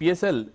PSL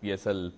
PSL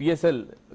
PSL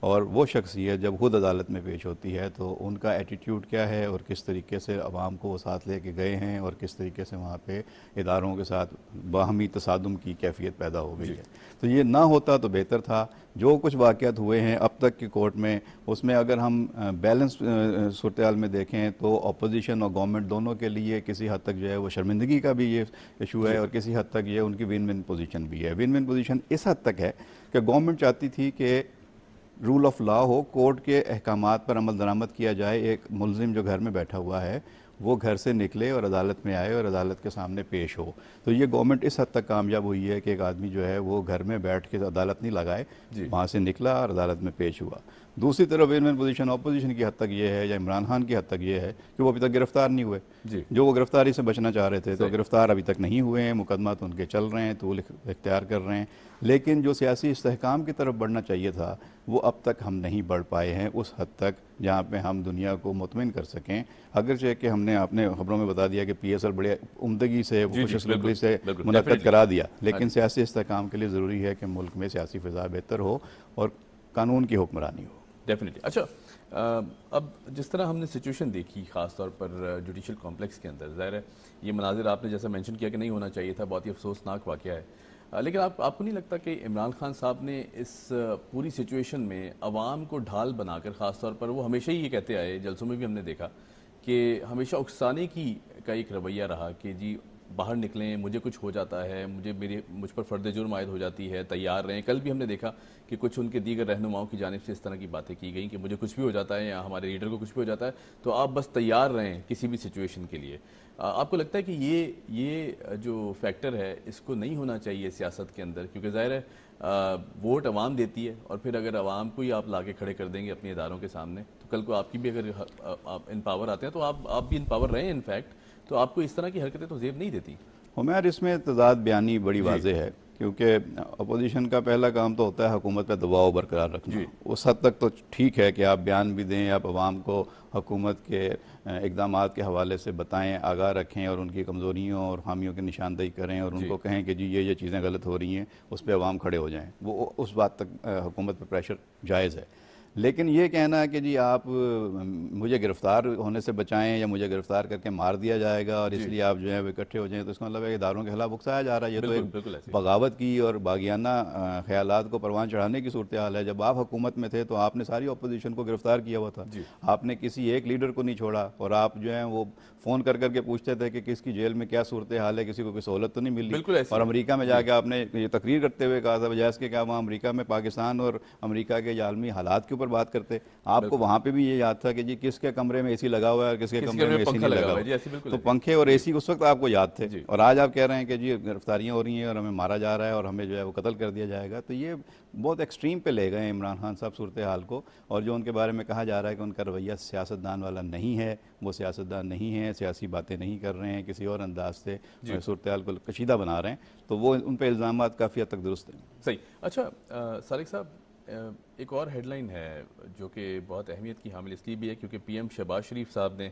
اور وہ شخصیت جب خود عدالت میں پیش ہوتی ہے تو ان کا ایٹیٹیوڈ کیا ہے اور کس طریقے سے عوام کو وہ ساتھ لے کے گئے ہیں اور کس طریقے سے وہاں پہ اداروں کے ساتھ باہمی تصادم کی کیفیت پیدا ہو گئی ہے. تو یہ نہ ہوتا تو بہتر تھا. جو کچھ واقعات ہوئے ہیں اب تک کی کورٹ میں, اس میں اگر ہم بیلنس صورتحال میں دیکھیں تو اپوزیشن اور گورنمنٹ دونوں کے لیے کسی حد تک جو ہے وہ شرمندگی کا بھی یہ ایشو ہے اور کسی حد تک یہ ان کی ون ون پوزیشن بھی ہے. ون ون پوزیشن اس حد تک ہے کہ گورنمنٹ چاہتی تھی کہ رول آف لا ہو, کورٹ کے احکامات پر عمل درآمد کیا جائے, ایک ملزم جو گھر میں بیٹھا ہوا ہے وہ گھر سے نکلے اور عدالت میں آئے اور عدالت کے سامنے پیش ہو. تو یہ گورنمنٹ اس حد تک کامیاب ہوئی ہے کہ ایک آدمی جو ہے وہ گھر میں بیٹھ کے عدالت نہیں لگائے, وہاں سے نکلا اور عدالت میں پیش ہوا. دوسری طرف ون ون پوزیشن اپوزیشن کی حد تک یہ ہے یا عمران خان کی حد تک یہ ہے کہ وہ ابھی تک گرفتار نہیں ہوئے. جو وہ گرفتاری سے بچنا چاہ رہے تھے تو گرفتار ابھی تک نہیں ہوئے ہیں, مقدمات ان کے چل رہے ہیں, طول اختیار کر رہے ہیں. لیکن جو سیاسی استحکام کی طرف بڑھنا چاہیے تھا وہ اب تک ہم نہیں بڑھ پائے ہیں اس حد تک جہاں پہ ہم دنیا کو مطمئن کر سکیں. اگرچہ کہ ہم نے اپنے خبروں میں بتا دیا کہ پی ایس ایل بڑے عمدگی سے خوش اسلوبی سے منعقد کرا دیا, لیکن سیاسی استحکام کے لیے ضروری ہے کہ ملک میں سیاسی فضا بہتر ہو اور قانون کی حکمرانی ہو. ڈیفینیٹلی. اچھا, اب جس طرح ہم نے سچویشن دیکھی خاص طور پر جوڈیشل کمپلیکس کے اندر, ظاہر ہے یہ مناظر آپ نے جیسا مینشن کیا کہ نہیں ہونا چاہیے تھا, بہت ہی افسوسناک واقعہ ہے. لیکن آپ کو نہیں لگتا کہ عمران خان صاحب نے اس پوری سچویشن میں عوام کو ڈھال بنا کر, خاص طور پر وہ ہمیشہ ہی یہ کہتے آئے, جلسوں میں بھی ہم نے دیکھا کہ ہمیشہ اکسانے کی کا ایک رویہ رہا کہ جی باہر نکلیں, مجھے کچھ ہو جاتا ہے, مجھ پر فرد جرم عائد ہو جاتی ہے, تیار رہیں. کل بھی ہم نے دیکھا کہ کچھ ان کے دیگر رہنماؤں کی جانب سے اس طرح کی باتیں کی گئیں کہ مجھے کچھ بھی ہو جاتا ہے یا ہمارے لیڈر کو کچھ بھی ہو جاتا ہے تو آپ بس تیار رہیں کسی بھی سچویشن کے لیے. آپ کو لگتا ہے کہ یہ جو فیکٹر ہے اس کو نہیں ہونا چاہیے سیاست کے اندر, کیونکہ ظاہر ہے ووٹ عوام دیتی ہے اور پھر اگر عوام کو ہی آپ لا کے کھڑے کر دیں گے اپنے اداروں کے سامنے تو کل کو آپ کی بھی اگر آپ ان پاور آتے ہیں تو آپ بھی ان پاور رہے ہیں ان فیکٹ, تو آپ کو اس طرح کی حرکتیں تو زیب نہیں دیتی. عمیر, اس میں تضاد بیانی بڑی واضح ہے کیونکہ اپوزیشن کا پہلا کام تو ہوتا ہے حکومت پہ دباؤ برقرار رکھنا. اس حد تک تو ٹھیک ہے کہ آپ بیان بھی دیں, آپ عوام کو حکومت کے اقدامات کے حوالے سے بتائیں, آگاہ رکھیں اور ان کی کمزوریوں اور خامیوں کی نشاندہی کریں اور ان کو کہیں کہ جی یہ چیزیں غلط ہو رہی ہیں, اس پہ عوام کھڑے ہو جائیں. وہ اس بات تک حکومت پہ پریشر جائز ہے. لیکن یہ کہنا کہ جی آپ مجھے گرفتار ہونے سے بچائیں یا مجھے گرفتار کر کے مار دیا جائے گا اور اس لیے آپ جو ہے وہ اکٹھے ہو جائیں, تو اس کا مطلب ہے کہ اداروں کے خلاف اکسایا جا رہا ہے. یہ تو ایک بغاوت کی اور باغیانہ خیالات کو پروان چڑھانے کی صورتحال ہے. جب آپ حکومت میں تھے تو آپ نے ساری اپوزیشن کو گرفتار کیا ہوا تھا, آپ نے کسی ایک لیڈر کو نہیں چھوڑا اور آپ جو ہیں وہ فون کر کے پوچھتے تھے کہ کس کی جیل میں کیا صورتحال ہے, کسی کو کوئی سہولت تو نہیں مل رہی. اور امریکہ میں جا کے آپ نے یہ تقریر کرتے ہوئے کہا تھا بجائے اس کے کہ وہاں امریکہ میں پاکستان اور امریکہ کے عالمی حالات کے اوپر بات کرتے, آپ کو وہاں پہ بھی یہ یاد تھا کہ جی کس کے کمرے میں اے سی لگا ہوا ہے اور کس کے کمرے میں اے سی نہیں لگا ہوا. تو پنکھے اور اے سی اس وقت آپ کو یاد تھے, اور آج آپ کہہ رہے ہیں کہ جی گرفتاریاں ہو رہی ہیں اور ہمیں مارا جا رہا ہے اور ہمیں جو ہے وہ قتل کر دیا جائے گا. تو یہ بہت ایکسٹریم پہ لے گئے ہیں عمران خان صاحب صورتحال کو, اور جو ان کے بارے میں کہا جا رہا ہے کہ ان کا رویہ سیاستدان والا نہیں ہے, وہ سیاستدان نہیں ہیں, سیاسی باتیں نہیں کر رہے ہیں, کسی اور انداز سے صورتحال کو کشیدہ بنا رہے ہیں, تو وہ ان پہ الزامات کافی حد تک درست ہیں. صحیح. اچھا سالک صاحب, ایک اور ہیڈ لائن ہے جو کہ بہت اہمیت کی حامل اس لیے بھی ہے کیونکہ پی ایم شہباز شریف صاحب نے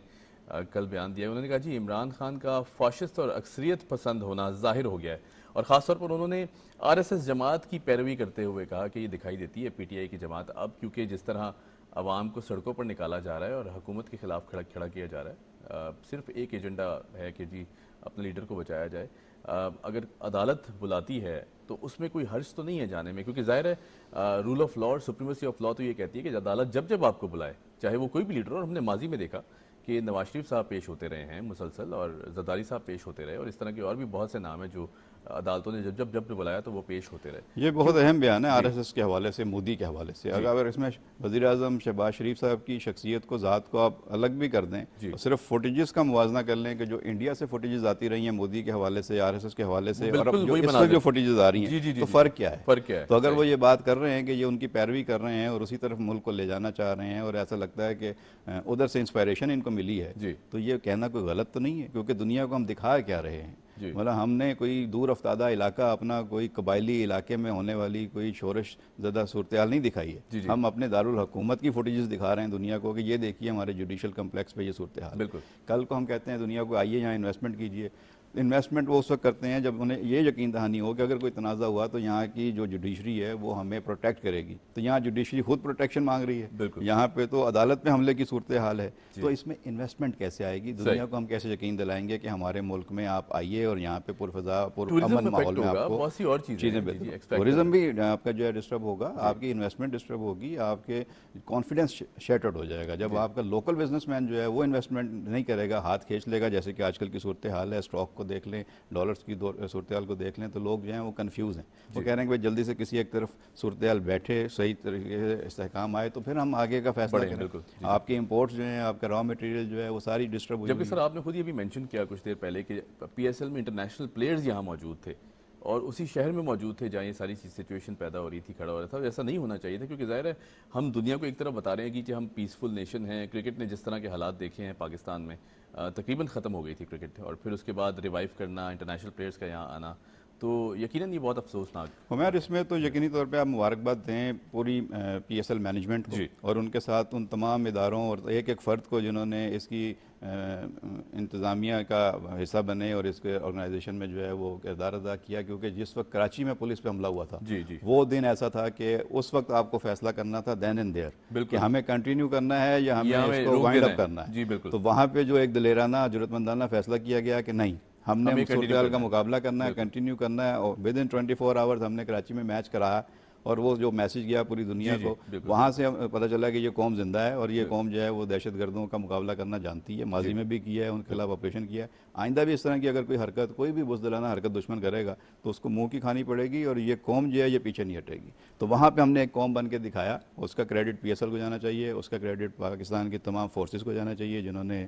کل بیان دیا. انہوں نے کہا جی عمران خان کا فاشسٹ اور اکثریت پسند ہونا ظاہر ہو گیا ہے, اور خاص طور پر انہوں نے آر ایس ایس جماعت کی پیروی کرتے ہوئے کہا کہ یہ دکھائی دیتی ہے پی ٹی آئی کی جماعت اب, کیونکہ جس طرح عوام کو سڑکوں پر نکالا جا رہا ہے اور حکومت کے خلاف کھڑا کیا جا رہا ہے, صرف ایک ایجنڈا ہے کہ جی اپنے لیڈر کو بچایا جائے. اگر عدالت بلاتی ہے تو اس میں کوئی حرج تو نہیں ہے جانے میں, کیونکہ ظاہر ہے رول آف لا اور سپریمیسی آف لا تو یہ کہتی ہے کہ عدالت جب آپ کو بلائے, چاہے وہ کوئی بھی لیڈر ہو. اور ہم نے ماضی میں دیکھا کہ نواز شریف صاحب پیش ہوتے رہے ہیں مسلسل, اور زرداری صاحب پیش ہوتے رہے, اور اس طرح کے اور بھی بہت سے نام ہیں جو عدالتوں نے جب بلایا تو وہ پیش ہوتے رہے. یہ بہت اہم بیان ہے آر ایس ایس کے حوالے سے, مودی کے حوالے سے. اگر اس میں وزیر اعظم شہباز شریف صاحب کی شخصیت کو, ذات کو آپ الگ بھی کر دیں, صرف فوٹیجز کا موازنہ کر لیں کہ جو انڈیا سے فوٹیجز آتی رہی ہیں مودی کے حوالے سے, آر ایس ایس کے حوالے سے, اور اب اس وقت جو فوٹیجز آ رہی ہیں, تو فرق کیا ہے؟ تو اگر وہ یہ بات کر رہے ہیں کہ یہ ان کی پیروی کر رہے ہیں اور اسی طرف ملک کو لے جانا چاہ رہے ہیں, اور ایسا لگتا ہے کہ ادھر سے انسپائریشن ان کو ملی ہے, تو یہ کہنا کوئی غلط تو نہیں ہے, کیونکہ دنیا کو ہم دکھا کیا رہے ہیں. مطلب ہم نے کوئی دور افتادہ علاقہ, اپنا کوئی قبائلی علاقے میں ہونے والی کوئی شورش زدہ صورتحال نہیں دکھائی ہے. ہم اپنے دارالحکومت کی فوٹیجز دکھا رہے ہیں دنیا کو کہ یہ دیکھیے ہمارے جوڈیشل کمپلیکس پہ یہ صورتحال. کل کو ہم کہتے ہیں دنیا کو آئیے یہاں انویسٹمنٹ کیجیے. انویسٹمنٹ وہ اس وقت کرتے ہیں جب انہیں یہ یقین دہانی ہو کہ اگر کوئی تنازع ہوا تو یہاں کی جو جوڈیشری ہے وہ ہمیں پروٹیکٹ کرے گی. تو یہاں جوڈیشری خود پروٹیکشن مانگ رہی ہے, یہاں پہ تو عدالت پہ حملے کی صورتحال ہے. تو اس میں انویسٹمنٹ کیسے آئے گی؟ دنیا کو ہم کیسے یقین دلائیں گے کہ ہمارے ملک میں آپ آئیے اور یہاں پہ پرفضا پرامن ماحول میں آپ کو چیزیں ٹورزم بھی آپ کا جو ہے ڈسٹرب ہوگا, آپ کی انویسٹمنٹ ڈسٹرب ہوگی, آپ کے کانفیڈنس شیٹرڈ ہو جائے گا. جب آپ کا لوکل بزنس مین جو ہے وہ انویسٹمنٹ نہیں کرے گا, ہاتھ کھینچ لے گا, جیسے کہ آج کل کی صورتحال ہے, اسٹاک کو دیکھ لیں, ڈالرز کی صورتحال کو دیکھ لیں, تو لوگ جو ہیں وہ کنفیوز ہیں. وہ کہہ رہے ہیں کہ جلدی سے کسی ایک طرف صورتحال بیٹھے, صحیح طریقے سے استحکام آئے تو پھر ہم آگے کا فیصلہ کریں. آپ کے امپورٹس جو ہیں, آپ کا را مٹیریل جو ہے وہ ساری ڈسٹرب ہوئی. جبکہ سر آپ نے خود یہ بھی مینشن کیا کچھ دیر پہلے کہ پی ایس ایل میں انٹرنیشنل پلیئرز یہاں موجود تھے اور اسی شہر میں موجود تھے جہاں یہ ساری سچویشن پیدا ہو رہی تھی, کھڑا ہو رہا تھا. ایسا نہیں ہونا چاہیے تھا, کیونکہ ظاہر ہے ہم دنیا کو ایک طرف بتا رہے ہیں کہ ہم پیسفل نیشن ہیں. کرکٹ نے جس طرح کے حالات دیکھے ہیں پاکستان میں, تقریباً ختم ہو گئی تھی کرکٹ, اور پھر اس کے بعد ریوائیو کرنا, انٹرنیشنل پلیئرز کا یہاں آنا, تو یقیناً یہ بہت افسوسناک. عمیر, اس میں تو یقینی طور پہ آپ مبارکباد دیں پوری پی ایس ایل مینجمنٹ کو اور ان کے ساتھ ان تمام اداروں اور ایک ایک فرد کو جنہوں نے اس کی انتظامیہ کا حصہ بنے اور اس کے آرگنائزیشن میں جو ہے وہ کردار ادا کیا. کیونکہ جس وقت کراچی میں پولیس پہ حملہ ہوا تھا وہ دن ایسا تھا کہ اس وقت آپ کو فیصلہ کرنا تھا دین اینڈ دیئر کہ ہمیں کنٹینیو کرنا ہے یا ہمیں اس کو وائنڈ اپ کرنا ہے. تو وہاں پہ جو ایک دلیرانہ جرأت مندانہ فیصلہ کیا گیا کہ نہیں, ہم نے صورتحال کا مقابلہ کرنا ہے, کنٹینیو کرنا ہے. اور ود ان 24 آورز ہم نے کراچی میں میچ کرایا, اور وہ جو میسج گیا پوری دنیا کو, وہاں سے پتہ چلا کہ یہ قوم زندہ ہے اور یہ قوم جو ہے وہ دہشت گردوں کا مقابلہ کرنا جانتی ہے. ماضی میں بھی کیا ہے, ان کے خلاف آپریشن کیا ہے, آئندہ بھی اس طرح کی اگر کوئی حرکت, کوئی بھی بزدلانہ حرکت دشمن کرے گا تو اس کو منہ کی کھانی پڑے گی, اور یہ قوم جو ہے یہ پیچھے نہیں ہٹے گی. تو وہاں پہ ہم نے ایک قوم بن کے دکھایا. اس کا کریڈٹ پی ایس ایل کو جانا چاہیے, اس کا کریڈٹ پاکستان کی تمام فورسز کو جانا چاہیے جنہوں نے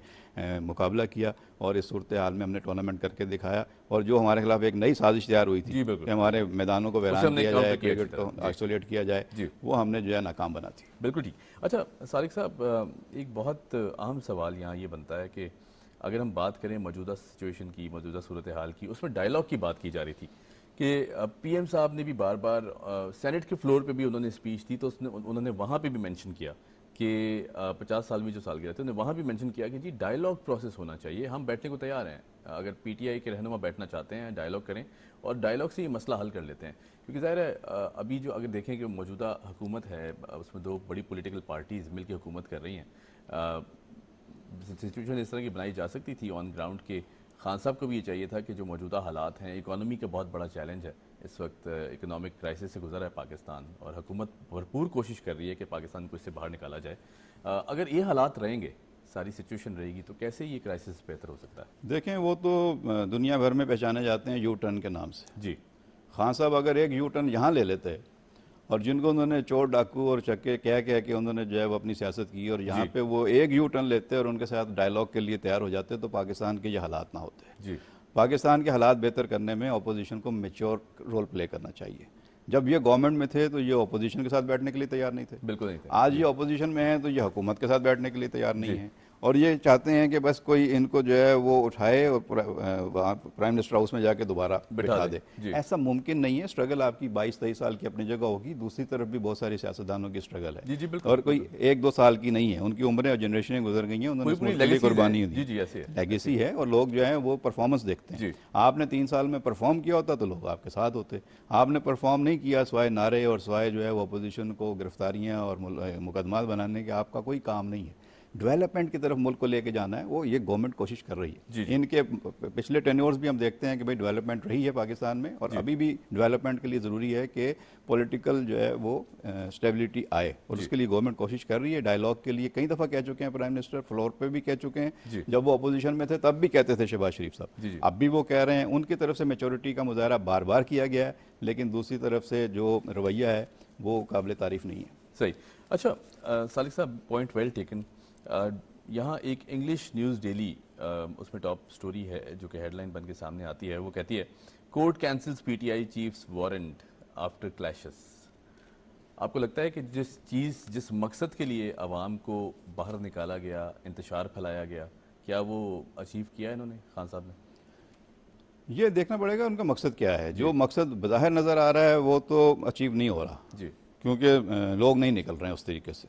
مقابلہ کیا اور اس صورتحال میں ہم نے ٹورنامنٹ کر کے دکھایا. اور جو ہمارے خلاف ایک نئی سازش تیار ہوئی تھی کہ ہمارے میدانوں کو ویران کیا جائے, کرکٹ کو آئسولیٹ کیا جائے, وہ ہم نے جو ہے ناکام بنا دی. بالکل ٹھیک. اچھا سارق صاحب, ایک بہت اہم سوال یہاں یہ بنتا ہے کہ اگر ہم بات کریں موجودہ سچویشن کی, موجودہ صورتحال کی, اس میں ڈائلاگ کی بات کی جا رہی تھی کہ پی ایم صاحب نے بھی بار بار سینٹ کے فلور پہ بھی انہوں نے اسپیچ دی, تو انہوں نے وہاں پہ بھی مینشن کیا کہ 50 سال میں جو سالگرہ تھے, انہوں نے وہاں بھی مینشن کیا کہ جی ڈائلاگ پروسیس ہونا چاہیے, ہم بیٹھنے کو تیار ہیں. اگر پی ٹی آئی کے رہنما بیٹھنا چاہتے ہیں, ڈائلاگ کریں اور ڈائلاگ سے یہ مسئلہ حل کر لیتے ہیں. کیونکہ ظاہر ہے ابھی جو اگر دیکھیں کہ موجودہ حکومت ہے, اس میں 2 بڑی پولیٹیکل پارٹیز مل کے حکومت کر رہی ہیں. سچویشن اس طرح کی بنائی جا سکتی تھی آن گراؤنڈ کے. خان صاحب کو بھی یہ چاہیے تھا کہ جو موجودہ حالات ہیں, اکانومی کا بہت بڑا چیلنج ہے اس وقت, اکنامک کرائسس سے گزر ہے پاکستان, اور حکومت بھرپور کوشش کر رہی ہے کہ پاکستان کو اس سے باہر نکالا جائے. اگر یہ حالات رہیں گے, ساری سچویشن رہے گی, تو کیسے یہ کرائسس بہتر ہو سکتا ہے؟ دیکھیں, وہ تو دنیا بھر میں پہچانے جاتے ہیں یو ٹرن کے نام سے. جی, خان صاحب اگر ایک یو ٹرن یہاں لے لیتے, اور جن کو انہوں نے چور ڈاکو اور چکے کہہ کے انہوں نے جو ہے وہ اپنی سیاست کی, اور یہاں پہ وہ ایک یو ٹرن لیتے اور ان کے ساتھ ڈائلاگ کے لیے تیار ہو جاتے, تو پاکستان کے یہ حالات نہ ہوتے. پاکستان کے حالات بہتر کرنے میں اپوزیشن کو میچور رول پلے کرنا چاہیے. جب یہ گورنمنٹ میں تھے تو یہ اپوزیشن کے ساتھ بیٹھنے کے لیے تیار نہیں تھے, بالکل نہیں تھے. آج یہ اپوزیشن میں ہیں تو یہ حکومت کے ساتھ بیٹھنے کے لیے تیار نہیں ہیں, اور یہ چاہتے ہیں کہ بس کوئی ان کو جو ہے وہ اٹھائے اور پرائم منسٹر ہاؤس میں جا کے دوبارہ بٹھا دے. ایسا ممکن نہیں ہے. اسٹرگل آپ کی 22-23 سال کی اپنی جگہ ہوگی, دوسری طرف بھی بہت سارے سیاستدانوں کی اسٹرگل ہے, اور کوئی 1-2 سال کی نہیں ہے. ان کی عمریں اور جنریشنیں گزر گئی ہیں, انہوں نے قربانی دی, لیگیسی ہے, اور لوگ جو ہیں وہ پرفارمنس دیکھتے ہیں. آپ نے 3 سال میں پرفارم کیا ہوتا تو لوگ آپ کے ساتھ ہوتے. آپ نے پرفارم نہیں کیا, سوائے نعرے اور سوائے جو ہے وہ اپوزیشن کو گرفتاریاں اور مقدمات بنانے کے آپ کا کوئی کام نہیں ہے. ڈیولپمنٹ کی طرف ملک کو لے کے جانا ہے, وہ یہ گورنمنٹ کوشش کر رہی ہے. ان کے پچھلے ٹینیورز بھی ہم دیکھتے ہیں کہ بھئی ڈیولپمنٹ رہی ہے پاکستان میں, اور ابھی بھی ڈیولپمنٹ کے لیے ضروری ہے کہ پولیٹیکل جو ہے وہ اسٹیبلٹی آئے, اور اس کے لیے گورنمنٹ کوشش کر رہی ہے. ڈائلاگ کے لیے کئی دفعہ کہہ چکے ہیں پرائم منسٹر, فلور پہ بھی کہہ چکے ہیں, جب وہ اپوزیشن میں تھے تب بھی کہتے تھے شہباز شریف صاحب, اب بھی وہ کہہ رہے ہیں. ان کی طرف سے میچورٹی کا مظاہرہ بار بار کیا گیا ہے, لیکن دوسری طرف سے جو رویہ ہے وہ قابل تعریف نہیں ہے. صحیح. اچھا سالق صاحب, پوائنٹ ویل ٹیکن. یہاں ایک انگلش نیوز ڈیلی, اس میں ٹاپ سٹوری ہے جو کہ ہیڈ لائن بن کے سامنے آتی ہے, وہ کہتی ہے court cancels PTI chief's warrant after clashes. آپ کو لگتا ہے کہ جس مقصد کے لیے عوام کو باہر نکالا گیا, انتشار پھیلایا گیا, کیا وہ اچیو کیا انہوں نے, خان صاحب نے؟ یہ دیکھنا پڑے گا ان کا مقصد کیا ہے. جو مقصد بظاہر نظر آ رہا ہے وہ تو اچیو نہیں ہو رہا, کیونکہ لوگ نہیں نکل رہے ہیں اس طریقے سے.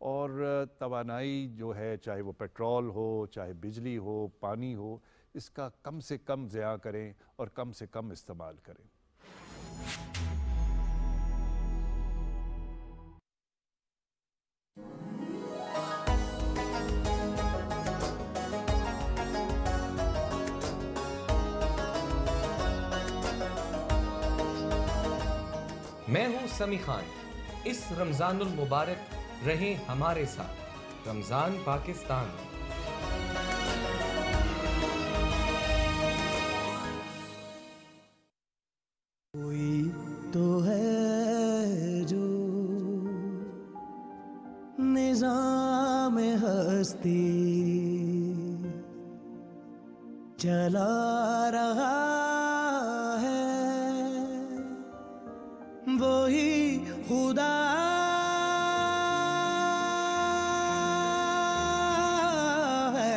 اور توانائی جو ہے چاہے وہ پیٹرول ہو چاہے بجلی ہو پانی ہو اس کا کم سے کم ضیاع کریں اور کم سے کم استعمال کریں. میں ہوں سمی خان. اس رمضان المبارک رہیں ہمارے ساتھ. رمضان پاکستان. کوئی تو ہے جو نظام ہستی چلا رہا ہے وہی خدا ہے.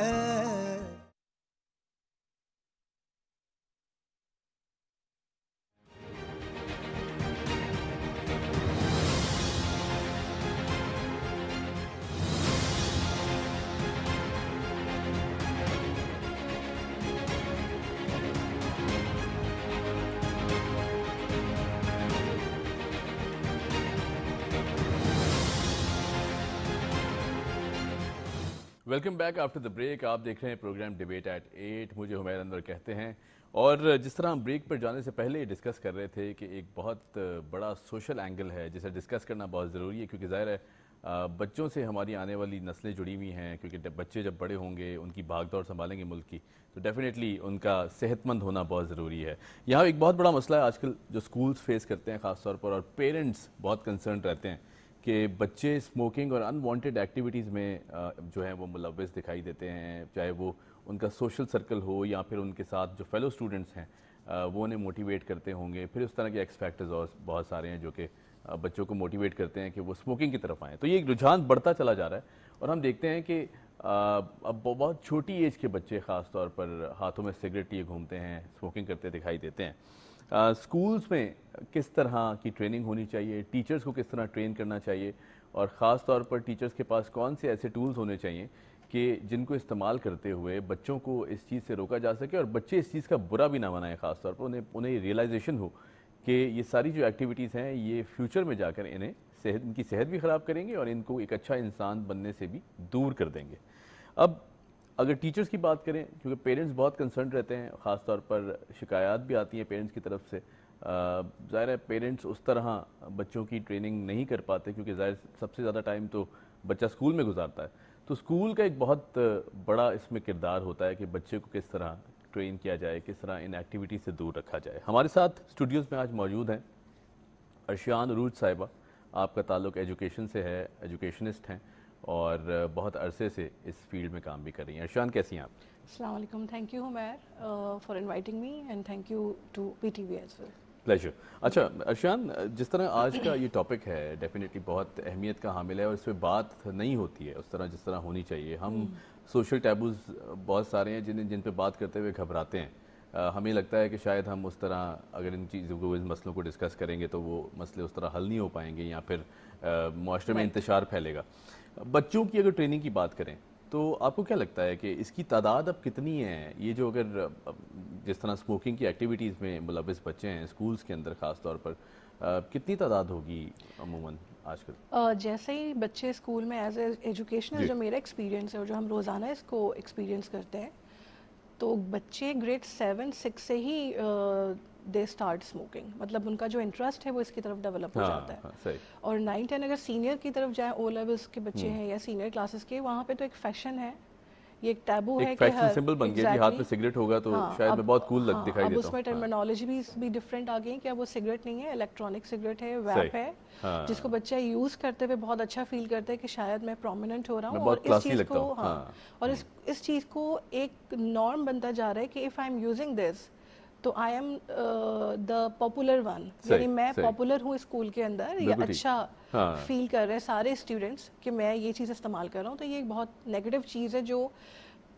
Welcome back after the break. آپ دیکھ رہے ہیں پروگرام ڈیبیٹ ایٹ 8. مجھے حمیر انور کہتے ہیں. اور جس طرح ہم بریک پر جانے سے پہلے ڈسکس کر رہے تھے کہ ایک بہت بڑا سوشل اینگل ہے جسے ڈسکس کرنا بہت ضروری ہے کیونکہ ظاہر ہے بچوں سے ہماری آنے والی نسلیں جڑی ہوئی ہیں کیونکہ بچے جب بڑے ہوں گے ان کی بھاگ دوڑ سنبھالیں گے ملک کی تو ڈیفینیٹلی ان کا صحت مند ہونا بہت ضروری ہے. یہاں ایک بہت بڑا مسئلہ ہے آج کل جو اسکولس فیس کرتے ہیں خاص طور پر اور پیرنٹس بہت کنسرن رہتے ہیں کہ بچے اسموکنگ اور انوانٹیڈ ایکٹیویٹیز میں جو ہیں وہ ملوث دکھائی دیتے ہیں, چاہے وہ ان کا سوشل سرکل ہو یا پھر ان کے ساتھ جو فیلو اسٹوڈنٹس ہیں وہ انہیں موٹیویٹ کرتے ہوں گے. پھر اس طرح کے ایکس فیکٹرز اور بہت سارے ہیں جو کہ بچوں کو موٹیویٹ کرتے ہیں کہ وہ اسموکنگ کی طرف آئیں. تو یہ ایک رجحان بڑھتا چلا جا رہا ہے اور ہم دیکھتے ہیں کہ اب بہت چھوٹی ایج کے بچے خاص طور پر ہاتھوں میں سگریٹ لیے گھومتے ہیں, اسموکنگ کرتے دکھائی دیتے ہیں. اسکولز میں کس طرح کی ٹریننگ ہونی چاہیے, ٹیچرز کو کس طرح ٹرین کرنا چاہیے اور خاص طور پر ٹیچرز کے پاس کون سے ایسے ٹولز ہونے چاہیے کہ جن کو استعمال کرتے ہوئے بچوں کو اس چیز سے روکا جا سکے اور بچے اس چیز کا برا بھی نہ منائیں, خاص طور پر انہیں ریئلائزیشن ہو کہ یہ ساری جو ایکٹیویٹیز ہیں یہ فیوچر میں جا کر ان کی صحت بھی خراب کریں گے اور ان کو ایک اچھا انسان بننے سے بھی دور کر دیں گے. اب اگر ٹیچرز کی بات کریں کیونکہ پیرنٹس بہت کنسرن رہتے ہیں, خاص طور پر شکایات بھی آتی ہیں پیرنٹس کی طرف سے. ظاہر ہے پیرنٹس اس طرح بچوں کی ٹریننگ نہیں کر پاتے کیونکہ ظاہر سب سے زیادہ ٹائم تو بچہ اسکول میں گزارتا ہے. تو اسکول کا ایک بہت بڑا اس میں کردار ہوتا ہے کہ بچے کو کس طرح ٹرین کیا جائے, کس طرح ان ایکٹیویٹیز سے دور رکھا جائے. ہمارے ساتھ اسٹوڈیوز میں آج موجود ہیں ارشیان عروج صاحبہ. آپ کا تعلق ایجوکیشن سے ہے, ایجوکیشنسٹ ہیں اور بہت عرصے سے اس فیلڈ میں کام بھی کر رہی ہیں. ارشیان کیسی ہیں آپ؟ السلام علیکم. Thank you Humair for inviting me and thank you to P T V as well. Pleasure. اچھا ارشیان, جس طرح آج کا یہ ٹاپک ہے ڈیفینیٹلی بہت اہمیت کا حامل ہے اور اس پہ بات نہیں ہوتی ہے اس طرح جس طرح ہونی چاہیے. ہم سوشل ٹیبوز بہت سارے ہیں جن پہ بات کرتے ہوئے گھبراتے ہیں. ہمیں لگتا ہے کہ شاید ہم اس طرح اگر ان چیزوں کو ان مسئلوں کو ڈسکس کریں گے تو وہ مسئلے اس طرح حل نہیں ہو پائیں گے یا پھر معاشرے میں انتشار پھیلے گا. بچوں کی اگر ٹریننگ کی بات کریں تو آپ کو کیا لگتا ہے کہ اس کی تعداد اب کتنی ہے؟ یہ جو اگر جس طرح اسموکنگ کی ایکٹیویٹیز میں ملوث بچے ہیں اسکولز کے اندر خاص طور پر, کتنی تعداد ہوگی عموماً آج کل؟ جیسے ہی بچے اسکول میں ایز اے ایجوکیشنل جو میرا ایکسپیرینس ہے اور جو ہم روزانہ اس کو ایکسپیرینس کرتے ہیں تو بچے گریڈ 7-6 سے ہی دے اسٹارٹ اسموکنگ, مطلب ان کا جو انٹرسٹ ہے وہ اس کی طرف ڈیولپ ہو جاتا ہے. اور 9-10 اگر سینئر کی طرف جائیں, او لیولس کے بچے ہیں یا سینئر کلاسز کے, وہاں پہ تو ایک فیشن ہے, یہ ایک ٹیبو ہے کہ فیشن سمبل بن گیا کہ ہاتھ میں سگریٹ ہوگا تو شاید میں بہت کول دکھائی دیتا ہوں. اب اس میں ٹرمینالوجی بھی ڈفرینٹ آ گئی کہ اب وہ سگریٹ نہیں ہے, الیکٹرانک سگریٹ ہے, ویپ ہے, جس کو بچہ یوز کرتے ہوئے بہت اچھا فیل کرتا ہے کہ شاید میں پرومیننٹ ہو رہا ہوں, اور اس چیز کو اور اس چیز کو ایک نارم بنتا جا رہا ہے کہ if I am using this تو I am the popular one, یعنی میں پاپولر ہوں اسکول کے اندر, یہ اچھا فیل کر رہے ہیں سارے اسٹوڈنٹس کہ میں یہ چیز استعمال کر رہا ہوں. تو یہ ایک بہت نیگیٹو چیز ہے جو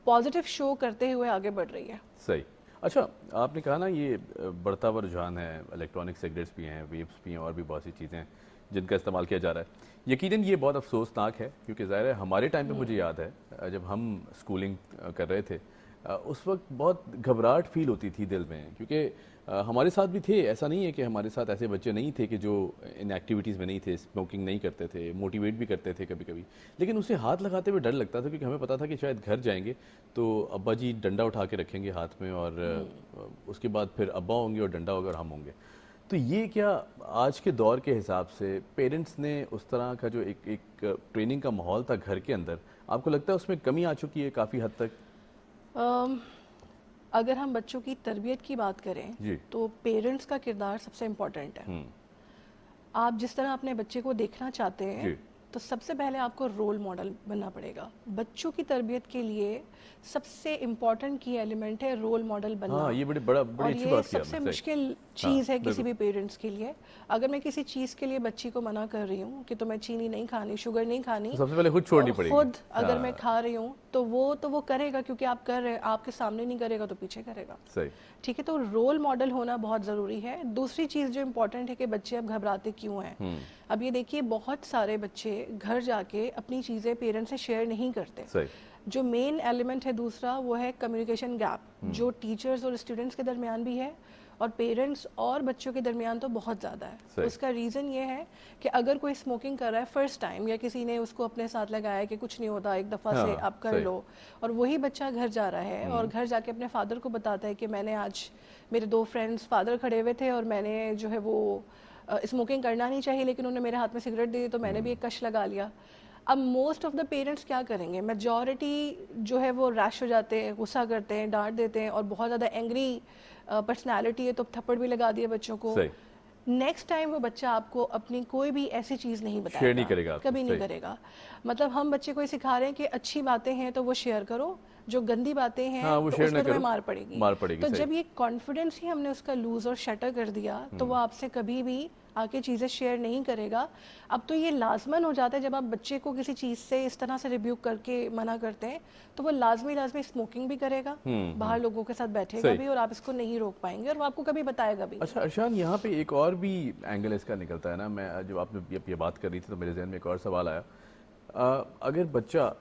پازیٹیو شو کرتے ہوئے آگے بڑھ رہی ہے. صحیح. اچھا آپ نے کہا نا یہ بڑھتا ہوا رجحان ہے, الیکٹرانک سگریٹس بھی ہیں, ویپس بھی ہیں اور بھی بہت سی چیزیں ہیں جن کا استعمال کیا جا رہا ہے. یقیناً یہ بہت افسوسناک ہے کیونکہ ظاہر ہے ہمارے ٹائم پہ مجھے یاد ہے جب ہم اسکولنگ کر رہے تھے اس وقت بہت گھبراہٹ فیل ہوتی تھی دل میں, کیونکہ ہمارے ساتھ بھی تھے, ایسا نہیں ہے کہ ہمارے ساتھ ایسے بچے نہیں تھے کہ جو ان ایکٹیویٹیز میں نہیں تھے, اسموکنگ نہیں کرتے تھے, موٹیویٹ بھی کرتے تھے کبھی کبھی, لیکن اسے ہاتھ لگاتے ہوئے ڈر لگتا تھا کیونکہ ہمیں پتا تھا کہ شاید گھر جائیں گے تو ابا جی ڈنڈا اٹھا کے رکھیں گے ہاتھ میں اور اس کے بعد پھر ابا ہوں گے اور ڈنڈا ہوگا اور ہم ہوں گے. تو یہ کیا آج کے دور کے حساب سے پیرنٹس نے اس طرح کا جو ایک ٹریننگ کا ماحول تھا گھر کے اندر, آپ کو لگتا ہے اس میں کمی آ چکی ہے کافی حد تک؟ اگر ہم بچوں کی تربیت کی بات کریں تو پیرنٹس کا کردار سب سے امپورٹنٹ ہے. آپ جس طرح اپنے بچے کو دیکھنا چاہتے ہیں تو سب سے پہلے آپ کو رول ماڈل بننا پڑے گا. بچوں کی تربیت کے لیے سب سے امپورٹنٹ کی ایلیمنٹ ہے رول ماڈل بننا. یہ بڑی اچھی بات سب سے مشکل چیز ہے کسی بھی پیرنٹس کے لیے. اگر میں کسی چیز کے لیے بچی کو منع کر رہی ہوں کہ تمہیں چینی نہیں کھانی, شوگر نہیں کھانی, سب سے پہلے خود چھوڑنی پڑے گی. خود اگر میں کھا رہی ہوں تو وہ کرے گا, کیونکہ آپ کر رہے ہیں, آپ کے سامنے نہیں کرے گا تو پیچھے کرے گا. صحیح, ٹھیک ہے. تو رول ماڈل ہونا بہت ضروری ہے. دوسری چیز جو امپورٹنٹ ہے کہ بچے اب گھبراتے کیوں ہیں. اب یہ دیکھیے بہت سارے بچے گھر جا کے اپنی چیزیں پیرنٹس سے شیئر نہیں کرتے. جو مین ایلیمنٹ ہے دوسرا وہ ہے کمیونیکیشن گیپ, جو ٹیچرز اور اسٹوڈنٹس کے درمیان بھی ہے اور پیرنٹس اور بچوں کے درمیان تو بہت زیادہ ہے. اس کا ریزن یہ ہے کہ اگر کوئی اسموکنگ کر رہا ہے فرسٹ ٹائم, یا کسی نے اس کو اپنے ساتھ لگایا کہ کچھ نہیں ہوتا ایک دفعہ سے آپ کر لو, اور وہی بچہ گھر جا رہا ہے اور گھر جا کے اپنے فادر کو بتاتا ہے کہ میں نے آج, میرے 2 فرینڈس فادر کھڑے ہوئے تھے اور میں نے جو ہے وہ اسموکنگ کرنا نہیں چاہیے لیکن انہوں نے میرے ہاتھ میں سگریٹ دی تو میں نے بھی ایک کش لگا لیا. اب موسٹ آف دا پیرنٹس کیا کریں گے, میجورٹی جو ہے وہ ریش ہو جاتے ہیں, غصہ کرتے ہیں, ڈانٹ دیتے ہیں, اور بہت زیادہ اینگری پرسنالٹی ہے تو تھپڑ بھی لگا دیا بچوں کو. نیکسٹ ٹائم وہ بچہ آپ کو اپنی کوئی بھی ایسی چیز نہیں بتائے گا, کبھی نہیں کرے گا. مطلب ہم بچے کو یہ سکھا رہے ہیں کہ اچھی باتیں ہیں تو وہ شیئر کرو, جو گندی باتیں ہیں تو اس پہ تمہیں مار پڑے گی. تو جب یہ کانفیڈنس ہی ہم نے اس کا لوز اور شٹر کر دیا تو وہ آپ سے کبھی بھی آ کے چیزیں شیئر نہیں کرے گا. اب تو یہ لازمن ہو جاتا ہے جب آپ بچے کو کسی چیز سے اس طرح سے ریبیوک کر کے منع کرتے ہیں تو وہ لازمی اسموکنگ بھی کرے گا, باہر لوگوں کے ساتھ بیٹھے گا بھی, اور آپ اس کو نہیں روک پائیں گے اور وہ آپ کو کبھی بتائے گا بھی. اچھا ارشان, یہاں پہ ایک اور بھی اینگل اس کا نکلتا ہے نا. میں جب آپ نے یہ بات کر رہی تھی تو میرے ذہن میں ایک اور سوال آیا. اگر بچہ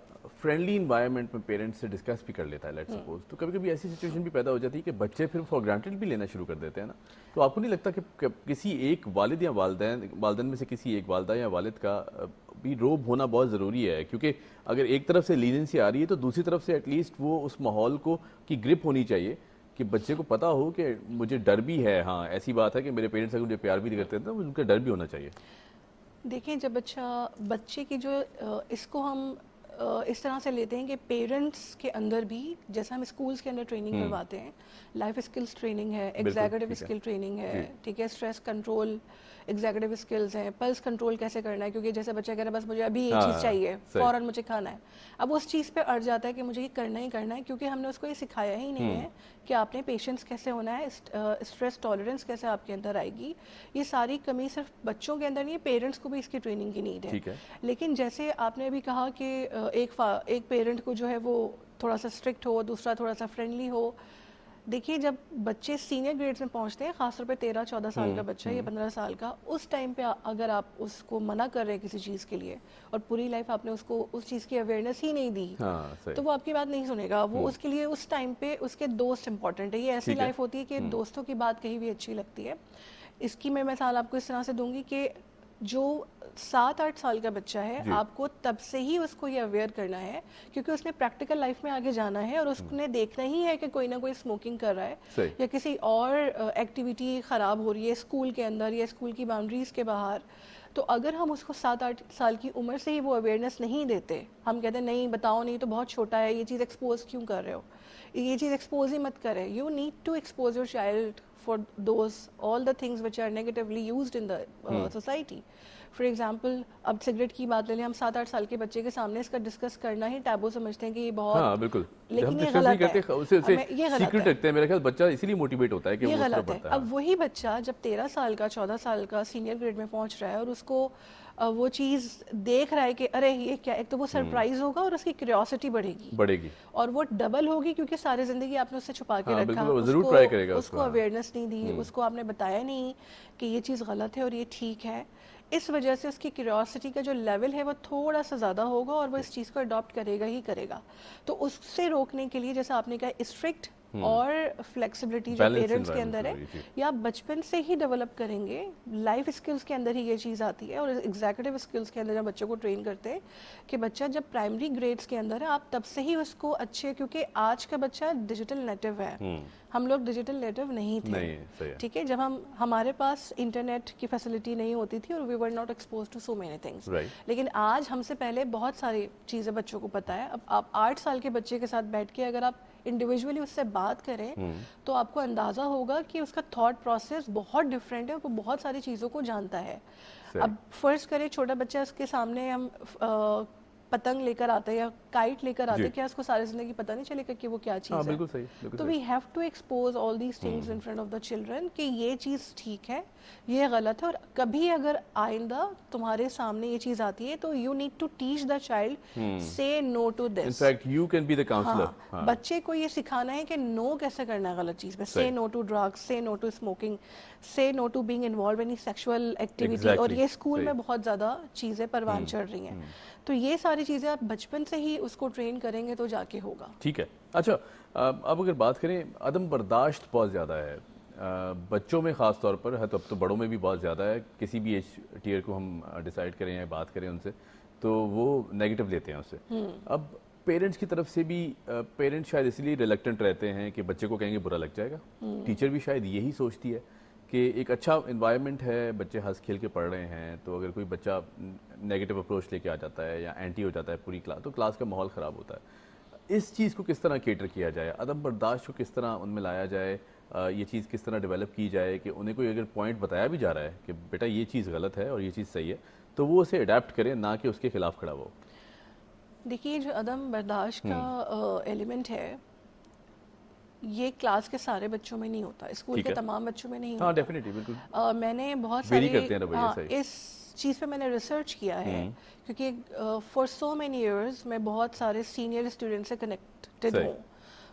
فرینڈلی انوائرمنٹ میں پیرنٹس سے ڈسکس بھی کر لیتا ہے لیٹ سپوز, تو کبھی کبھی ایسی سچویشن بھی پیدا ہو جاتی ہے کہ بچے پھر فار گرانٹیڈ بھی لینا شروع کر دیتے ہیں نا. تو آپ کو نہیں لگتا کہ کسی ایک والد یا والدین میں سے کسی ایک والدہ یا والد کا بھی روب ہونا بہت ضروری ہے, کیونکہ اگر ایک طرف سے لیننسی آ رہی ہے تو دوسری طرف سے ایٹ لیسٹ وہ اس ماحول کو کی گرپ ہونی چاہیے کہ بچے کو پتا ہو کہ مجھے ڈر بھی ہے. ہاں ایسی بات ہے کہ میرے پیرنٹس اگر مجھے پیار بھی کرتے ہیں تو ان کا ڈر بھی ہونا چاہیے. دیکھیں جب بچے کی جو اس کو ہم اس طرح سے لیتے ہیں کہ پیرنٹس کے اندر بھی, جیسا ہم اسکولس کے اندر ٹریننگ کرواتے ہیں, لائف اسکلس ٹریننگ ہے, ایگزیکٹو اسکل ٹریننگ ہے, ٹھیک ہے, اسٹریس کنٹرول ایگزیکٹو اسکلز ہیں, پلس کنٹرول کیسے کرنا ہے, کیونکہ جیسے بچہ کہہ رہا ہے بس مجھے ابھی یہ چیز چاہیے, فوراً مجھے کھانا ہے. اب اس چیز پہ اڑ جاتا ہے کہ مجھے یہ کرنا ہی کرنا ہے, کیونکہ ہم نے اس کو یہ سکھایا ہی نہیں ہے کہ آپ نے پیشنس کیسے ہونا ہے, اسٹریس ٹالرنس کیسے آپ کے اندر آئے گی. یہ ساری کمی صرف بچوں کے اندر نہیں ہے, پیرنٹس کو بھی اس کی ٹریننگ کی نیڈ ہے. لیکن جیسے آپ نے ابھی کہا کہ ایک پیرنٹ کو جو ہے وہ تھوڑا سا اسٹرکٹ ہو, دوسرا تھوڑا سا فرینڈلی ہو. دیکھیے جب بچے سینئر گریڈز میں پہنچتے ہیں, خاص طور پہ 13-14 سال کا بچہ یا 15 سال کا, اس ٹائم پہ اگر آپ اس کو منع کر رہے ہیں کسی چیز کے لیے اور پوری لائف آپ نے اس کو اس چیز کی اویئرنیس ہی نہیں دی تو وہ آپ کی بات نہیں سنے گا. وہ اس کے لیے اس ٹائم پہ اس کے دوست امپورٹنٹ ہے. یہ ایسی لائف ہوتی ہے کہ دوستوں کی بات کہیں بھی اچھی لگتی ہے. اس کی میں مثال آپ کو اس طرح سے دوں گی کہ جو 7-8 سال کا بچہ ہے, آپ کو تب سے ہی اس کو یہ اویئر کرنا ہے, کیونکہ اس نے پریکٹیکل لائف میں آگے جانا ہے اور اس نے دیکھنا ہی ہے کہ کوئی نہ کوئی اسموکنگ کر رہا ہے یا کسی اور ایکٹیویٹی خراب ہو رہی ہے اسکول کے اندر یا اسکول کی باؤنڈریز کے باہر. تو اگر ہم اس کو 7-8 سال کی عمر سے ہی وہ اویئرنیس نہیں دیتے, ہم کہتے ہیں نہیں بتاؤ نہیں تو بہت چھوٹا ہے, یہ چیز ایکسپوز کیوں کر رہے ہو, یہ چیز ایکسپوز ہی مت کرے. You need to expose your child for those all the things which are negatively used in the society. For example اب سگریٹ کی بات لے لیں, ہم 7-8 سال کے بچے کے سامنے اس کا ڈسکس کرنا ہی ٹیبو سمجھتے ہیں کہ یہ بہت, بالکل, لیکن یہ غلط ہے, یہ غلط ہے, میرا خیال بچہ اسی لیے موٹیویٹ ہوتا ہے کہ یہ غلط ہے. اب وہی بچہ جب 13 سال کا 14 سال کا سینئر گریڈ میں پہنچ رہا ہے اور اس کو وہ چیز دیکھ رہا ہے کہ ارے یہ کیا, ایک تو وہ سرپرائز ہوگا اور اس کی کیوریوسٹی بڑھے گی اور وہ ڈبل ہوگی کیونکہ ساری زندگی آپ نے اس سے چھپا کے رکھا, اس کو اویئرنیس نہیں دی, اس کو آپ نے بتایا نہیں کہ یہ چیز غلط ہے اور یہ ٹھیک ہے. اس وجہ سے اس کی کیوریوسٹی کا جو لیول ہے وہ تھوڑا سا زیادہ ہوگا اور وہ اس چیز کو اڈاپٹ کرے گا ہی کرے گا. تو اس سے روکنے کے لیے جیسا آپ نے کہا اسٹرکٹ اور فلیکسیبلٹی جو پیرنٹس کے اندر ہے یا آپ بچپن سے ہی ڈیولپ کریں گے. لائف اسکلس کے اندر ہی یہ چیز آتی ہے اور ایگزیکٹو اسکلس کے اندر جب بچوں کو ٹرین کرتے ہیں کہ بچہ جب پرائمری گریڈس کے اندر ہے آپ تب سے ہی اس کو اچھے, کیونکہ آج کا بچہ ڈیجیٹل نیٹو ہے, ہم لوگ ڈیجیٹل نیٹو نہیں تھے, ٹھیک ہے, جب ہمارے پاس انٹرنیٹ کی فیسلٹی نہیں ہوتی تھی اور we were not exposed to so many things, لیکن آج ہم سے پہلے بہت ساری چیزیں بچوں کو پتہ ہے. اب آپ 8 سال کے بچے کے ساتھ بیٹھ کے اگر آپ انڈیویجولی اس سے بات کریں تو آپ کو اندازہ ہوگا کہ اس کا تھاٹ پروسیس بہت ڈفرینٹ ہے, وہ بہت ساری چیزوں کو جانتا ہے. اب فرض کریں چھوٹا بچہ, اس کے سامنے ہم پتنگ لے کر آتے ہیں یا کائٹ لے کر آتے ہیں, کیا اس کو ساری زندگی پتہ نہیں چلے گا کہ وہ کیا چیز ہے؟ تو we have to expose all these things in front of the children کہ یہ چیز ٹھیک ہے, یہ غلط ہے, اور کبھی اگر آئندہ تمہارے سامنے یہ چیز آتی ہے تو you need to teach the child say no to this. In fact you can be the counsellor. بچے کو یہ سکھانا ہے کہ نو کیسے کرنا ہے غلط چیز میں, سے نو ٹو ڈرگس, سے no to smoking, say no to being involved in sexual activity, اور یہ اسکول میں بہت زیادہ چیزیں پروان چڑھ رہی ہیں. تو یہ ساری چیزیں آپ بچپن سے ہی اس کو ٹرین کریں گے تو جا کے ہوگا. ٹھیک ہے. اچھا, اب اگر بات کریں, عدم برداشت بہت زیادہ ہے بچوں میں خاص طور پر, ہے تو اب تو بڑوں میں بھی بہت زیادہ ہے. کسی بھی ایج ٹیئر کو ہم ڈیسائیڈ کریں یا بات کریں ان سے تو وہ نیگیٹو لیتے ہیں اسے. اب پیرنٹس کی طرف سے بھی, پیرنٹس شاید اس لیے ریلیکٹنٹ رہتے ہیں کہ بچے کو کہیں گے برا لگ جائے گا. ٹیچر بھی شاید یہی سوچتی ہے کہ ایک اچھا انوائرمنٹ ہے, بچے ہنس کھیل کے پڑھ رہے ہیں, تو اگر کوئی بچہ نیگیٹو اپروچ لے کے آ جاتا ہے یا اینٹی ہو جاتا ہے پوری کلاس, تو کلاس کا ماحول خراب ہوتا ہے. اس چیز کو کس طرح کیٹر کیا جائے, عدم برداشت کو کس طرح ان میں لایا جائے, یہ چیز کس طرح ڈیولپ کی جائے کہ انہیں کوئی اگر پوائنٹ بتایا بھی جا رہا ہے کہ بیٹا یہ چیز غلط ہے اور یہ چیز صحیح ہے, تو وہ اسے اڈیپٹ کریں, نہ کہ اس کے خلاف کھڑا ہو. دیکھیے, جو عدم برداشت کا ایلیمنٹ ہے یہ کلاس کے سارے بچوں میں نہیں ہوتا, اسکول کے تمام بچوں میں نہیں ہوتا. ہاں ڈیفینیٹلی, بالکل. میں نے بہت ساری اس چیز پہ میں نے ریسرچ کیا ہے, کیونکہ فار سو مینی ایئرز میں بہت سارے سینئر اسٹوڈنٹ سے کنیکٹڈ ہوں,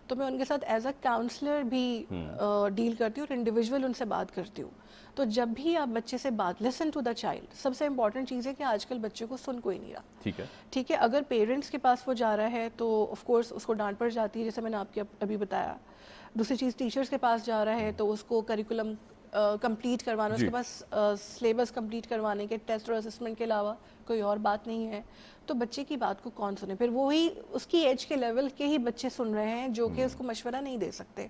تو میں ان کے ساتھ ایز اے کاؤنسلر بھی ڈیل کرتی ہوں اور انڈیویجول ان سے بات کرتی ہوں. تو جب بھی آپ بچے سے بات, لسن ٹو دا چائلڈ, سب سے امپورٹنٹ چیز ہے کہ آج کل بچے کو سن کوئی نہیں رہا. ٹھیک ہے, اگر پیرنٹس کے پاس وہ جا رہا ہے تو آف کورس اس کو ڈانٹ پڑ جاتی ہے, جیسے میں نے آپ کے ابھی بتایا. دوسری چیز, ٹیچرس کے پاس جا رہا ہے تو اس کو کریکولم کمپلیٹ کروانا, اس کے پاس سلیبس کمپلیٹ کروانے کے ٹیسٹ اور اسسمنٹ کے علاوہ کوئی اور بات نہیں ہے, تو بچے کی بات کو کون سنے؟ پھر وہی اس کی ایج کے لیول کے ہی بچے سن رہے ہیں جو کہ اس کو مشورہ نہیں دے سکتے.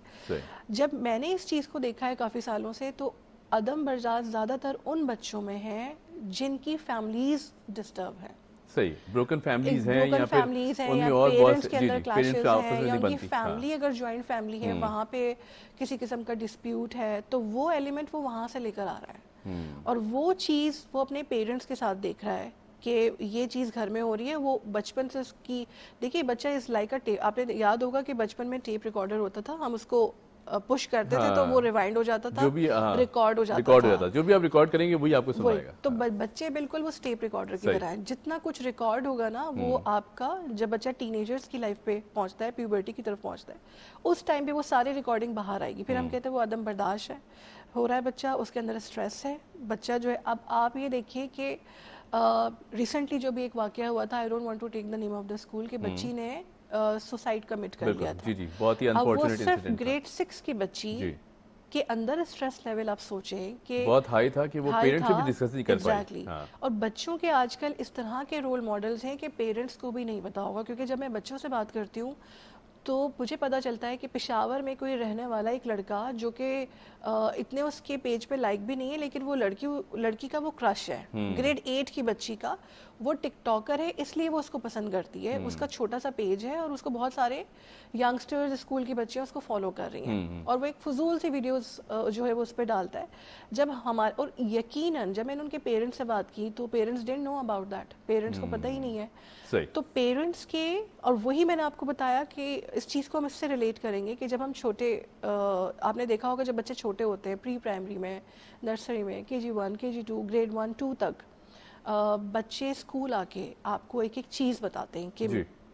جب میں نے اس چیز کو دیکھا ہے کافی سالوں سے, تو عدم برداشت زیادہ تر ان بچوں میں ہے جن کی فیملیز ڈسٹرب ہیں. صحیح, بروکن فیملیز ہیں یا پھر ان میں اور پیرنٹس کے اندر کلاشز ہیں, یا ان کی فیملی اگر جوائنٹ فیملی ہے وہاں پہ کسی قسم کا ڈسپیوٹ ہے, تو وہ ایلیمنٹ وہ وہاں سے لے کر آ رہا ہے, اور وہ چیز وہ اپنے پیرنٹس کے ساتھ دیکھ رہا ہے کہ یہ چیز گھر میں ہو رہی ہے. وہ بچپن سے اس کی, دیکھیے بچہ اس لائک کا ٹیپ, آپ نے یاد ہوگا کہ بچپن میں ٹیپ ریکارڈر ہوتا تھا, ہم اس کو پش کرتے تھے تو وہ ریوائنڈ ہو جاتا تھا, ریکارڈ ہو جاتا تھا, جو بھی آپ ریکارڈ کریں گے وہی آپ کو سنائے گا. تو بچے بالکل وہ ٹیپ ریکارڈر کی طرح ہیں, جتنا کچھ ریکارڈ ہوگا نا وہ آپ کا, جب بچہ ٹین ایجرز کی لائف پہ پہنچتا ہے, پیوبرٹی کی طرف پہنچتا ہے, اس ٹائم پہ وہ ساری ریکارڈنگ باہر آئے گی. پھر ہم کہتے ہیں وہ عدم برداشت ہے, ہو رہا ہے بچہ, اس کے اندر اسٹریس ہے بچہ جو ہے. اب آپ یہ دیکھیے کہ ریسنٹلی جو بھی ایک واقعہ ہوا تھا, I don't want to take the name of the school, کہ بچی نے سوسائڈ کمٹ کر لیا تھا. بہت ہی انفارچونیٹ انسیڈنٹ. اب وہ صرف گریڈ 6 کی بچی کے اندر اسٹریس لیول آپ سوچیں کہ بہت ہائی تھا کہ وہ پیرنٹس سے بھی ڈسکس نہیں کر پائی. اور بچوں کے آج کل اس طرح کے رول ماڈلز ہیں کہ پیرنٹس کو بھی نہیں پتا ہوگا, کیونکہ جب میں بچوں سے بات کرتی ہوں تو مجھے پتا چلتا ہے کہ پشاور میں کوئی رہنے والا ایک لڑکا جو کہ اتنے اس کے پیج پہ لائک بھی نہیں ہے, لیکن وہ لڑکی کا وہ کرش ہے, گریڈ 8 کی بچی کا, وہ ٹک ٹاکر ہے, اس لیے وہ اس کو پسند کرتی ہے. اس کا چھوٹا سا پیج ہے اور اس کو بہت سارے ینگسٹرز اسکول کی بچیاں اس کو فالو کر رہی ہیں, اور وہ ایک فضول سی ویڈیوز جو ہے وہ اس پہ ڈالتا ہے. جب ہمارے, اور یقیناً جب میں نے ان کے پیرنٹس سے بات کی تو parents don't know about that, parents کو پتہ ہی نہیں ہے. تو پیرنٹس کے, اور وہی میں نے آپ کو بتایا کہ اس چیز کو ہم اس سے ریلیٹ کریں گے کہ جب ہم چھوٹے, آپ نے دیکھا ہوگا جب بچے چھوٹے ہوتے ہیں, پری پرائمری میں, نرسری میں, KG1, KG2, گریڈ 1, 2 تک, بچے اسکول آ کے آپ کو ایک ایک چیز بتاتے ہیں کہ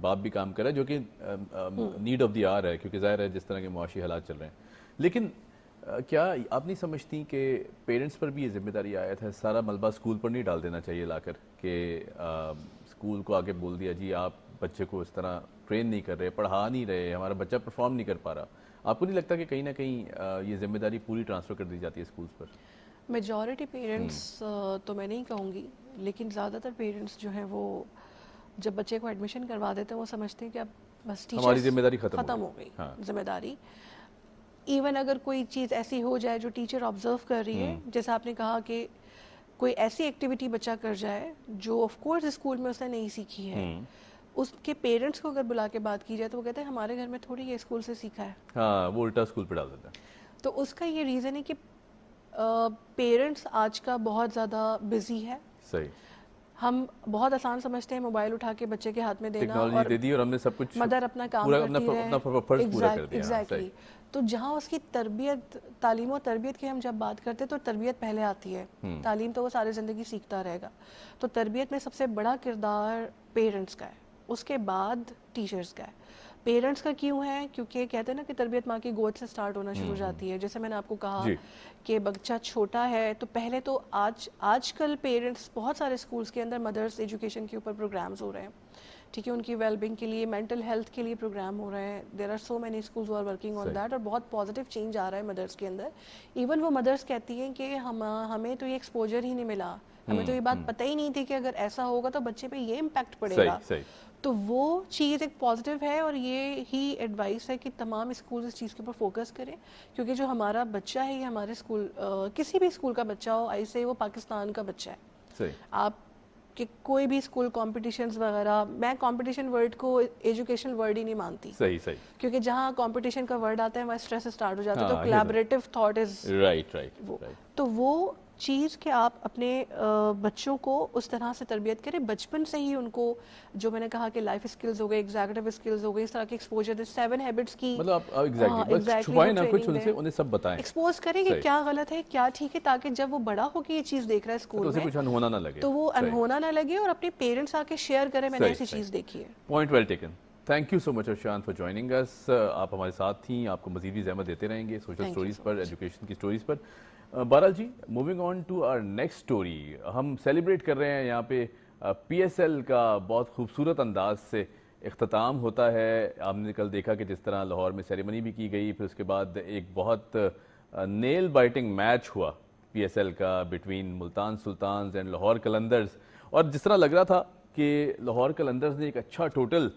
باپ بھی کام کر رہا ہے جو کہ نیڈ آف دی آر ہے کیونکہ ظاہر ہے جس طرح کے معاشی حالات چل رہے ہیں. لیکن کیا آپ نہیں سمجھتی کہ پیرنٹس پر بھی یہ ذمہ داری آیا تھا سارا ملبہ اسکول پر نہیں ڈال دینا چاہیے لا کر کہ اسکول کو آگے بول دیا جی آپ بچے کو اس طرح ٹرین نہیں کر رہے, پڑھا نہیں رہے, ہمارا بچہ پرفارم نہیں کر پا رہا. آپ کو نہیں لگتا کہ کہیں نہ کہیں یہ ذمہ داری پوری ٹرانسفر کر دی جاتی ہے اسکولس پر؟ میجورٹی پیرنٹس تو میں نہیں کہوں گی, لیکن زیادہ تر پیرنٹس جو ہیں وہ جب بچے کو ایڈمیشن کروا دیتے ہیں وہ سمجھتے ہیں کہ اب بس ہماری ذمہ داری ختم ہو گئی. ذمہ داری ایون اگر کوئی چیز ایسی ہو جائے جو ٹیچر آبزرو کر رہی ہے, جیسا آپ نے کہا کہ کوئی ایسی ایکٹیویٹی بچہ کر جائے جو آف کورس اسکول میں اس نے نہیں سیکھی ہے, اس کے پیرنٹس کو اگر بلا کے بات کی جائے تو وہ کہتے ہیں ہمارے گھر میں تھوڑی یہ اسکول سے سیکھا ہے. ہاں, وہ الٹا اسکول پہ ڈال دیتا ہے. تو اس کا یہ ریزن ہے کہ پیرنٹس آج کا بہت زیادہ بزی ہے. صحیح. ہم بہت آسان سمجھتے ہیں موبائل اٹھا کے بچے کے ہاتھ میں دینا ٹیکنالوجی دے دی اور ہم نے سب کچھ مدر اپنا کام کرتی ہے, اپنا فرض پورا کر دیا. ایگزیکٹلی. تو جہاں اس کی تربیت, تعلیم و تربیت کی ہم جب بات کرتے ہیں تو تربیت پہلے آتی ہے, تعلیم تو وہ ساری زندگی سیکھتا رہے گا. تو تربیت میں سب سے بڑا کردار پیرنٹس کا ہے, اس کے بعد ٹیچرز کا ہے. پیرنٹس کا کیوں ہے؟ کیونکہ کہتے ہیں نا کہ تربیت ماں کی گود سے سٹارٹ ہونا شروع ہو جاتی ہے. جیسے میں نے آپ کو کہا کہ بچہ چھوٹا ہے تو پہلے تو آج کل پیرنٹس بہت سارے اسکولس کے اندر مدرس ایجوکیشن کے اوپر پروگرامز ہو رہے ہیں, ٹھیک ہے, ان کی ویل بینگ کے لیے, مینٹل ہیلتھ کے لیے پروگرام ہو رہے ہیں. There are so many schools who are working on that, اور بہت پازیٹیو چینج آ رہا ہے مدرس کے اندر. ایون وہ مدرس کہتی ہیں کہ ہمیں تو یہ ایکسپوجر ہی نہیں ملا, ہمیں تو یہ بات پتہ ہی نہیں تھی کہ اگر ایسا ہوگا تو بچے پہ یہ امپیکٹ پڑے گا. تو وہ چیز ایک پازیٹیو ہے, اور یہ ہی ایڈوائس ہے کہ تمام اسکول اس چیز کے اوپر فوکس کریں, کیونکہ جو ہمارا بچہ ہے یہ ہمارے اسکول, کسی بھی اسکول کا بچہ ہو, ایسے وہ پاکستان کا بچہ ہے. آپ کہ کوئی بھی اسکول کمپٹیشنز وغیرہ, میں کمپٹیشن ورڈ کو ایجوکیشنل ورڈ ہی نہیں مانتی. صحیح. کیونکہ جہاں کمپٹیشن کا ورڈ آتا ہے وہاں اسٹریس اسٹارٹ ہو جاتا ہے. تو کولیبریٹو تھاٹ از رائٹ. تو وہ چیز کہ آپ اپنے بچوں کو اس طرح سے تربیت کریں بچپن سے ہی, ان کو جو میں نے کہا کہ لائف اسکلز ہو گئے, ایگزیکٹو اسکلز ہو گئے, اس طرح کے ایکسپوجر 7 ہیبٹس کی, مطلب ایگزیکٹلی چھپائیں نہ کچھ ان سے, انہیں سب بتائیں, ایکسپوز کریں کہ کیا غلط ہے کیا ٹھیک ہے, تاکہ جب وہ بڑا ہو کے یہ چیز دیکھ رہا ہے اسکول میں کچھ انہونا نہ لگے, تو وہ انہونا نہ لگے, اور اپنے پیرنٹس آ کے شیئر کریں میں نے ایسی چیز دیکھی ہے. Point well taken. Thank you so much Arshan for joining us. آپ ہمارے ساتھ تھیں, آپ کو مزید بھی زحمت دیتے رہیں گے سوشل اسٹوریز پر, ایجوکیشن کی اسٹوریز پر. بہرحال جی, moving on to our next story. ہم سیلیبریٹ کر رہے ہیں یہاں پہ پی ایس ایل کا بہت خوبصورت انداز سے اختتام ہوتا ہے. ہم نے کل دیکھا کہ جس طرح لاہور میں سیریمنی بھی کی گئی, پھر اس کے بعد ایک بہت نیل بائٹنگ میچ ہوا پی ایس ایل کا بٹوین ملتان سلطانز اینڈ لاہور قلندرز, اور جس طرح لگ رہا تھا کہ لاہور قلندرز نے ایک اچھا ٹوٹل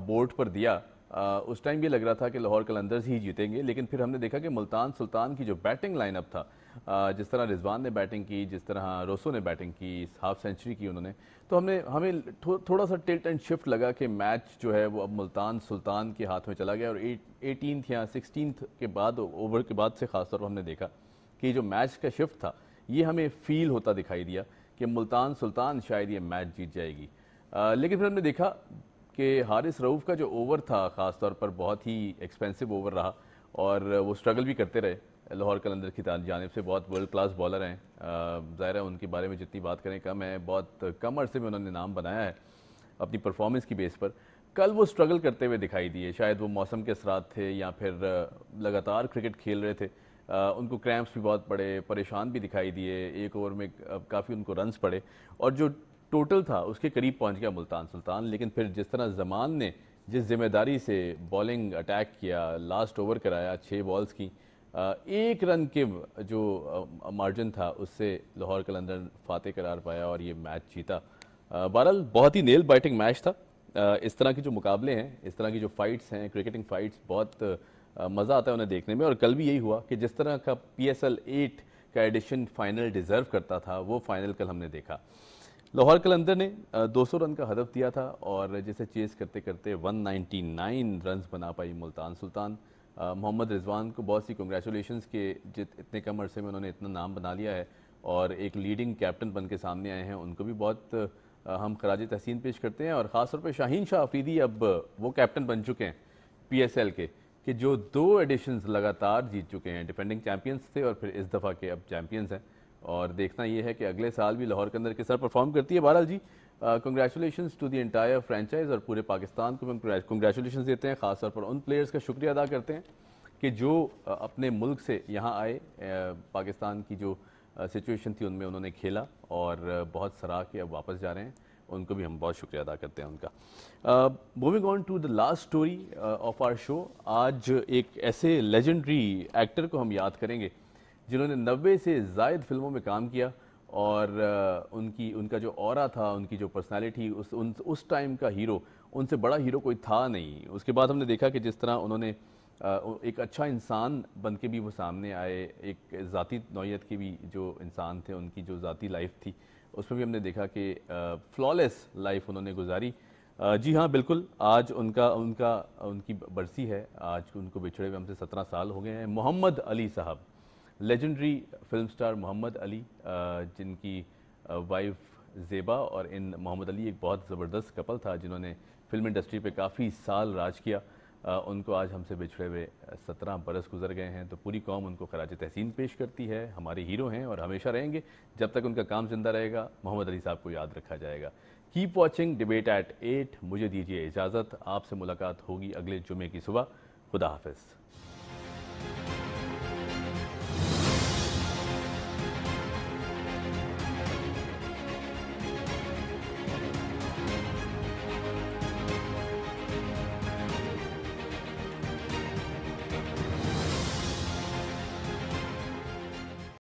بورڈ پر دیا, اس ٹائم یہ لگ رہا تھا کہ لاہور قلندرز ہی جیتیں گے. لیکن پھر ہم نے دیکھا کہ ملتان سلطان کی جو بیٹنگ لائن اپ تھا, جس طرح رضوان نے بیٹنگ کی, جس طرح روسو نے بیٹنگ کی, ہاف سینچری کی انہوں نے, تو ہمیں تھوڑا سا ٹلٹ اینڈ شفٹ لگا کہ میچ جو ہے وہ اب ملتان سلطان کے ہاتھ میں چلا گیا. اور 18th یا 16th کے بعد, اوور کے بعد سے خاص طور پر ہم نے دیکھا کہ جو میچ کا شفٹ تھا یہ ہمیں فیل ہوتا دکھائی دیا کہ ملتان سلطان شاید یہ میچ جیت جائے گی. لیکن پھر ہم نے دیکھا کہ حارث رؤوف کا جو اوور تھا خاص طور پر بہت ہی ایکسپینسو اوور رہا, اور وہ سٹرگل بھی کرتے رہے. لاہور قلندر کی جانب سے بہت ورلڈ کلاس بالر ہیں, ظاہر ہے ان کے بارے میں جتنی بات کریں کم ہے, بہت کم عرصے میں انہوں نے نام بنایا ہے اپنی پرفارمنس کی بیس پر. کل وہ سٹرگل کرتے ہوئے دکھائی دیے, شاید وہ موسم کے اثرات تھے یا پھر لگاتار کرکٹ کھیل رہے تھے, ان کو کریمپس بھی بہت پڑے, پریشان بھی دکھائی دیے, ایک اوور میں کافی ان کو رنز پڑے, اور جو ٹوٹل تھا اس کے قریب پہنچ گیا ملتان سلطان. لیکن پھر جس طرح زمان نے جس ذمہ داری سے بالنگ اٹیک کیا, لاسٹ اوور کرایا 6 بالز کی, 1 رن کے جو مارجن تھا اس سے لاہور قلندر فاتح قرار پایا اور یہ میچ جیتا. بہرحال بہت ہی نیل بائٹنگ میچ تھا. اس طرح کے جو مقابلے ہیں, اس طرح کی جو فائٹس ہیں, کرکٹنگ فائٹس, بہت مزہ آتا ہے انہیں دیکھنے میں. اور کل بھی یہی ہوا کہ جس طرح کا پی ایس ایل 8 کا ایڈیشن فائنل ڈیزرو کرتا تھا وہ فائنل کل ہم نے دیکھا. لاہور قلندر نے 200 رن کا ہدف دیا تھا, اور جسے چیز کرتے کرتے 199 رنز بنا پائی ملتان سلطان. محمد رضوان کو بہت سی کنگریچولیشنز کہ اتنے کم عرصے میں انہوں نے اتنا نام بنا لیا ہے اور ایک لیڈنگ کیپٹن بن کے سامنے آئے ہیں. ان کو بھی بہت ہم خراج تحسین پیش کرتے ہیں, اور خاص طور پہ شاہین شاہ آفریدی اب وہ کیپٹن بن چکے ہیں پی ایس ایل کے کہ جو 2 ایڈیشنز لگاتار جیت چکے ہیں. ڈیفینڈنگ چیمپئنز تھے اور پھر اس دفعہ کے اب چیمپئنز ہیں, اور دیکھنا یہ ہے کہ اگلے سال بھی لاہور کے اندر کس طرح پرفارم کرتی ہے. بہرحال جی congratulations to the entire franchise اور پورے پاکستان کو ہم کنگریچولیشنز دیتے ہیں, خاص طور پر ان پلیئرز کا شکریہ ادا کرتے ہیں کہ جو اپنے ملک سے یہاں آئے, پاکستان کی جو سچویشن تھی ان میں انہوں نے کھیلا اور بہت سراہ کے اب واپس جا رہے ہیں, ان کو بھی ہم بہت شکریہ ادا کرتے ہیں ان کا. Moving on to the last story of our show, آج ایک ایسے لیجنڈری ایکٹر کو ہم یاد کریں گے جنہوں نے 90 سے زائد فلموں میں کام کیا اور ان کا جو اورا تھا, ان کی جو پرسنالٹی, اس ٹائم کا ہیرو, ان سے بڑا ہیرو کوئی تھا نہیں. اس کے بعد ہم نے دیکھا کہ جس طرح انہوں نے ایک اچھا انسان بن کے بھی وہ سامنے آئے, ایک ذاتی نوعیت کے بھی جو انسان تھے, ان کی جو ذاتی لائف تھی اس میں بھی ہم نے دیکھا کہ فلالیس لائف انہوں نے گزاری. جی ہاں بالکل, آج ان کی برسی ہے, آج ان کو بچھڑے ہوئے ہم سے 17 سال ہو گئے ہیں. محمد علی صاحب, لیجنڈری فلم سٹار محمد علی, جن کی وائف زیبا اور ان محمد علی ایک بہت زبردست کپل تھا جنہوں نے فلم انڈسٹری پہ کافی سال راج کیا. ان کو آج ہم سے بچھڑے ہوئے 17 برس گزر گئے ہیں, تو پوری قوم ان کو خراج تحسین پیش کرتی ہے. ہمارے ہیرو ہیں اور ہمیشہ رہیں گے, جب تک ان کا کام زندہ رہے گا محمد علی صاحب کو یاد رکھا جائے گا. Keep watching debate at 8. مجھے دیجیے اجازت, آپ سے ملاقات ہوگی اگلے جمعے کی صبح. خدا حافظ.